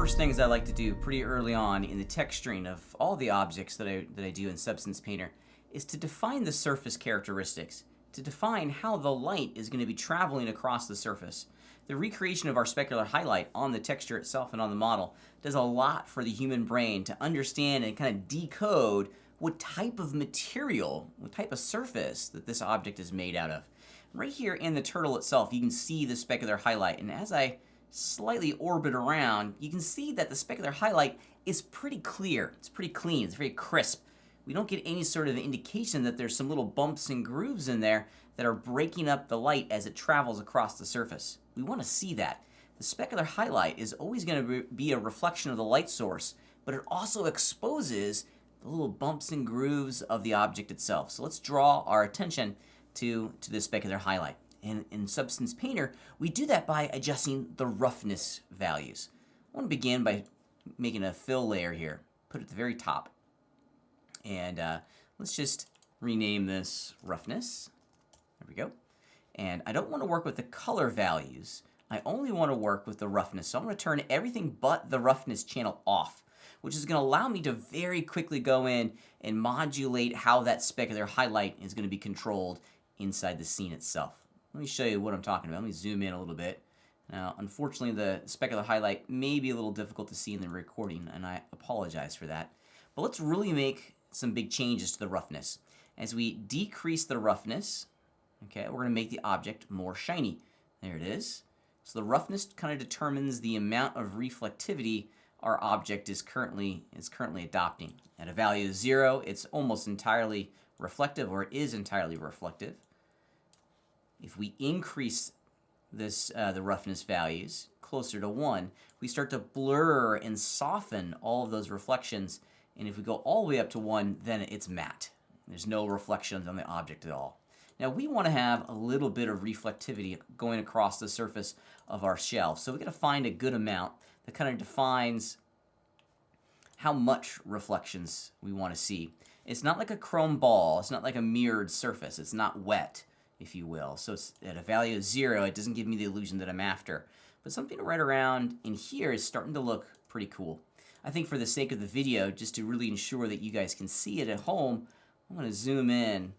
first things I like to do pretty early on in the texturing of all the objects that I do in Substance Painter is to define the surface characteristics, to define how the light is going to be traveling across the surface. The recreation of our specular highlight on the texture itself and on the model does a lot for the human brain to understand and kind of decode what type of material, what type of surface that this object is made out of. Right here in the turtle itself, you can see the specular highlight, and as I slightly orbit around, you can see that the specular highlight is pretty clear. It's pretty clean. It's very crisp. We don't get any sort of indication that there's some little bumps and grooves in there that are breaking up the light as it travels across the surface. We want to see that. The specular highlight is always going to be a reflection of the light source, but it also exposes the little bumps and grooves of the object itself. So let's draw our attention to the specular highlight. And in Substance Painter, we do that by adjusting the roughness values. I want to begin by making a fill layer here. Put it at the very top. And let's just rename this roughness. There we go. And I don't want to work with the color values. I only want to work with the roughness. So I'm going to turn everything but the roughness channel off, which is going to allow me to very quickly go in and modulate how that specular highlight is going to be controlled inside the scene itself. Let me show you what I'm talking about. Let me zoom in a little bit. Now, unfortunately, the specular highlight may be a little difficult to see in the recording, and I apologize for that. But let's really make some big changes to the roughness. As we decrease the roughness, okay, we're going to make the object more shiny. There it is. So the roughness kind of determines the amount of reflectivity our object is currently adopting. At a value of 0, it's almost entirely reflective, or it is entirely reflective. If we increase this the roughness values closer to 1, we start to blur and soften all of those reflections. And if we go all the way up to 1, then it's matte. There's no reflections on the object at all. Now we want to have a little bit of reflectivity going across the surface of our shell. So we got to find a good amount that kind of defines how much reflections we want to see. It's not like a chrome ball. It's not like a mirrored surface. It's not wet, if you will. So it's at a value of 0, it doesn't give me the illusion that I'm after. But something right around in here is starting to look pretty cool. I think for the sake of the video, just to really ensure that you guys can see it at home, I'm going to zoom in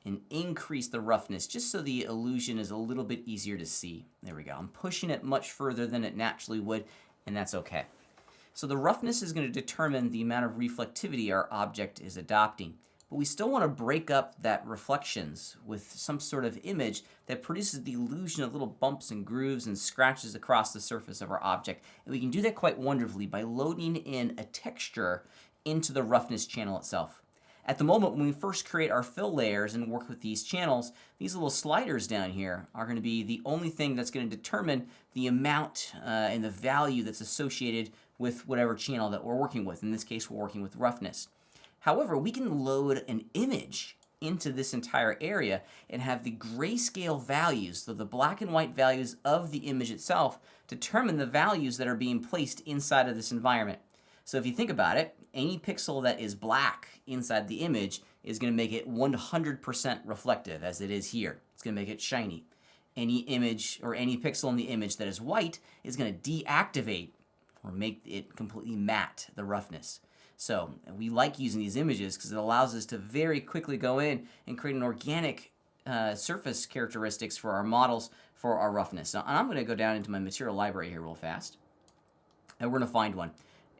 and increase the roughness just so the illusion is a little bit easier to see. There we go. I'm pushing it much further than it naturally would, and that's okay. So the roughness is going to determine the amount of reflectivity our object is adopting. But we still want to break up that reflections with some sort of image that produces the illusion of little bumps and grooves and scratches across the surface of our object. And we can do that quite wonderfully by loading in a texture into the roughness channel itself. At the moment, when we first create our fill layers and work with these channels, these little sliders down here are going to be the only thing that's going to determine the amount and the value that's associated with whatever channel that we're working with. In this case, we're working with roughness. However, we can load an image into this entire area and have the grayscale values, so the black and white values of the image itself, determine the values that are being placed inside of this environment. So if you think about it, any pixel that is black inside the image is going to make it 100% reflective, as it is here. It's going to make it shiny. Any image or any pixel in the image that is white is going to deactivate or make it completely matte, the roughness. So we like using these images because it allows us to very quickly go in and create an organic surface characteristics for our models for our roughness. Now I'm going to go down into my material library here real fast, and we're going to find one.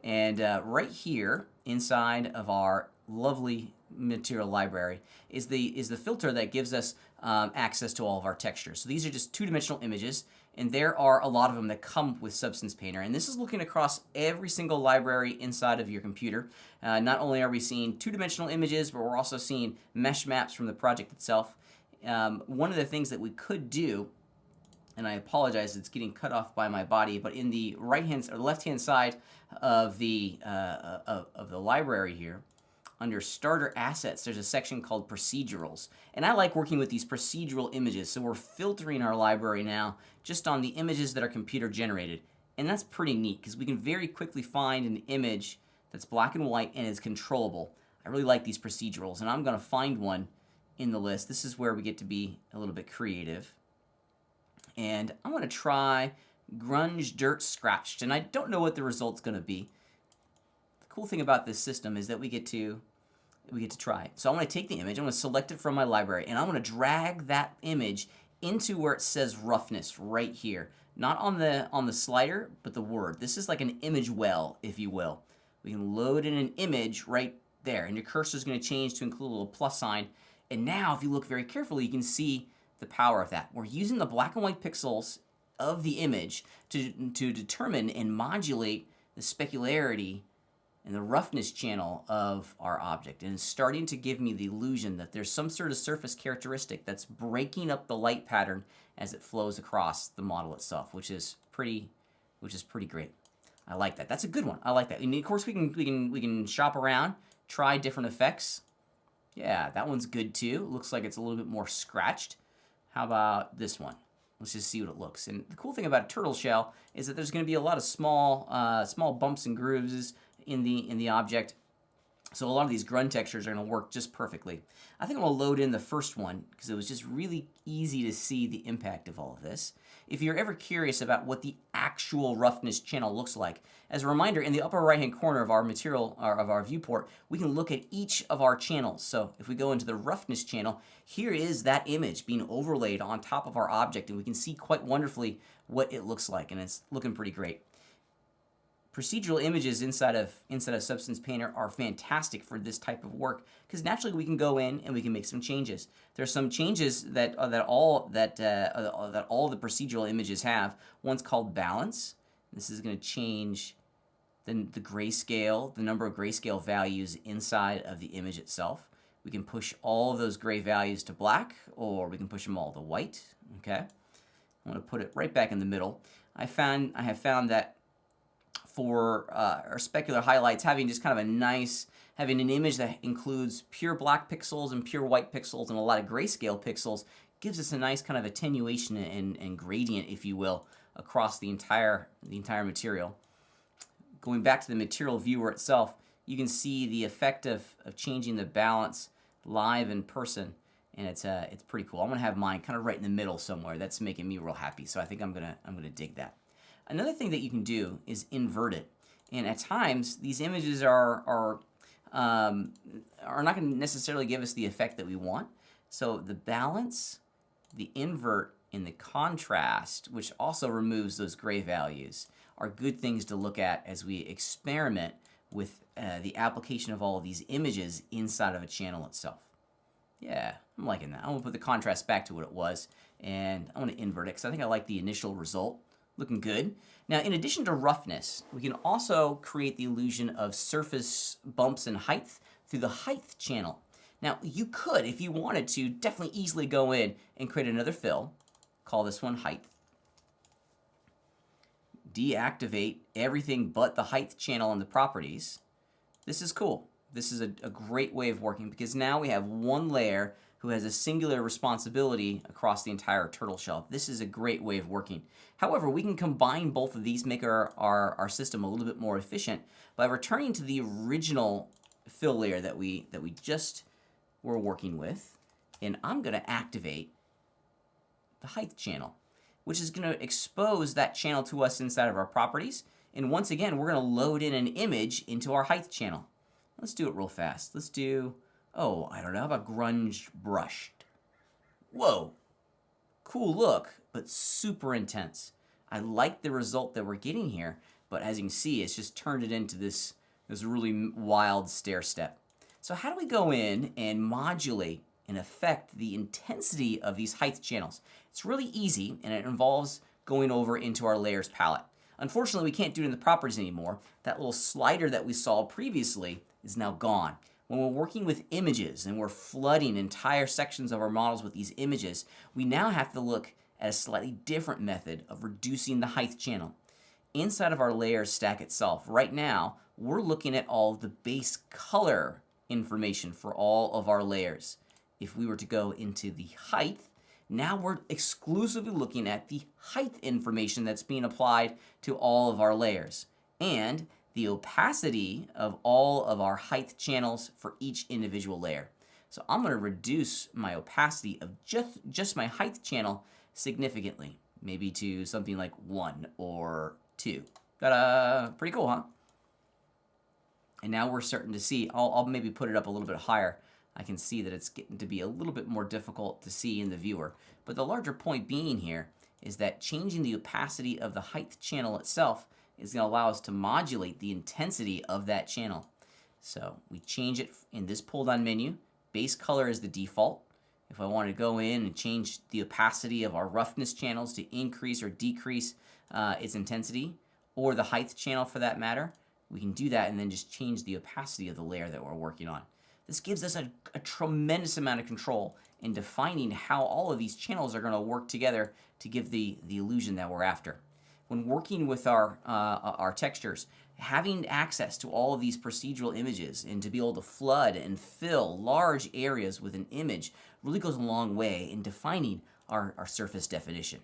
And right here inside of our lovely material library is the filter that gives us access to all of our textures. So these are just two-dimensional images, and there are a lot of them that come with Substance Painter. And this is looking across every single library inside of your computer. Not only are we seeing two-dimensional images, but we're also seeing mesh maps from the project itself. One of the things that we could do, and I apologize, it's getting cut off by my body, but in the right-hand or left-hand side of the library here, under Starter Assets, there's a section called Procedurals. And I like working with these procedural images, so we're filtering our library now just on the images that are computer generated. And that's pretty neat, because we can very quickly find an image that's black and white and is controllable. I really like these procedurals, and I'm going to find one in the list. This is where we get to be a little bit creative. And I'm going to try grunge, dirt, scratched. And I don't know what the result's going to be. The cool thing about this system is that we get to try it. So I'm going to take the image, I'm going to select it from my library, and I'm going to drag that image into where it says roughness right here. Not on the slider, but the word. This is like an image well, if you will. We can load in an image right there, and your cursor is going to change to include a little plus sign. And now, if you look very carefully, you can see the power of that. We're using the black and white pixels of the image to determine and modulate the specularity and the roughness channel of our object. And it's starting to give me the illusion that there's some sort of surface characteristic that's breaking up the light pattern as it flows across the model itself, which is pretty great. I like that. That's a good one. I like that. And of course, we can shop around, try different effects. Yeah, that one's good too. Looks like it's a little bit more scratched. How about this one? Let's just see what it looks. And the cool thing about a turtle shell is that there's going to be a lot of small bumps and grooves in the object. So a lot of these grunt textures are going to work just perfectly. I think I'm going to load in the first one because it was just really easy to see the impact of all of this. If you're ever curious about what the actual roughness channel looks like, as a reminder, in the upper right-hand corner of our material, or of our viewport, we can look at each of our channels. So if we go into the roughness channel, here is that image being overlaid on top of our object, and we can see quite wonderfully what it looks like, and it's looking pretty great. Procedural images inside of Substance Painter are fantastic for this type of work because naturally we can go in and we can make some changes. There's some changes that all the procedural images have. One's called balance. This is going to change the grayscale, the number of grayscale values inside of the image itself. We can push all of those gray values to black, or we can push them all to white. Okay, I'm going to put it right back in the middle. I have found that for our specular highlights, having just kind of having an image that includes pure black pixels and pure white pixels and a lot of grayscale pixels gives us a nice kind of attenuation and gradient, if you will, across the entire material. Going back to the material viewer itself, you can see the effect of changing the balance live in person, and it's pretty cool. I'm gonna have mine kind of right in the middle somewhere. That's making me real happy, so I think I'm gonna dig that. Another thing that you can do is invert it, and at times these images are not going to necessarily give us the effect that we want. So the balance, the invert, and the contrast, which also removes those gray values, are good things to look at as we experiment with the application of all of these images inside of a channel itself. Yeah, I'm liking that. I'm going to put the contrast back to what it was, and I'm going to invert it because I think I like the initial result. Looking good. Now, in addition to roughness, we can also create the illusion of surface bumps and height through the height channel. Now, you could, if you wanted to, definitely easily go in and create another fill. Call this one height. Deactivate everything but the height channel in the properties. This is cool. This is a great way of working because now we have one layer who has a singular responsibility across the entire turtle shell. This is a great way of working. However, we can combine both of these, make our system a little bit more efficient by returning to the original fill layer that we just were working with. And I'm going to activate the height channel, which is going to expose that channel to us inside of our properties. And once again, we're going to load in an image into our height channel. Let's do it real fast. Let's do, oh, I don't know, how about grunge brushed? Whoa, cool look, but super intense. I like the result that we're getting here, but as you can see, it's just turned it into this really wild stair step. So how do we go in and modulate and affect the intensity of these height channels? It's really easy, and it involves going over into our layers palette. Unfortunately, we can't do it in the properties anymore. That little slider that we saw previously is now gone. When we're working with images and we're flooding entire sections of our models with these images, we now have to look at a slightly different method of reducing the height channel. Inside of our layers stack itself, right now, we're looking at all of the base color information for all of our layers. If we were to go into the height, now we're exclusively looking at the height information that's being applied to all of our layers and the opacity of all of our height channels for each individual layer. So I'm going to reduce my opacity of just my height channel significantly. maybe to something like 1 or 2. Ta-da! Pretty cool, huh? And now we're starting to see, I'll maybe put it up a little bit higher. I can see that it's getting to be a little bit more difficult to see in the viewer. But the larger point being here is that changing the opacity of the height channel itself is going to allow us to modulate the intensity of that channel. So we change it in this pull-down menu. Base color is the default. If I want to go in and change the opacity of our roughness channels to increase or decrease its intensity, or the height channel for that matter, we can do that and then just change the opacity of the layer that we're working on. This gives us a tremendous amount of control in defining how all of these channels are going to work together to give the illusion that we're after. When working with our textures, having access to all of these procedural images and to be able to flood and fill large areas with an image really goes a long way in defining our surface definition.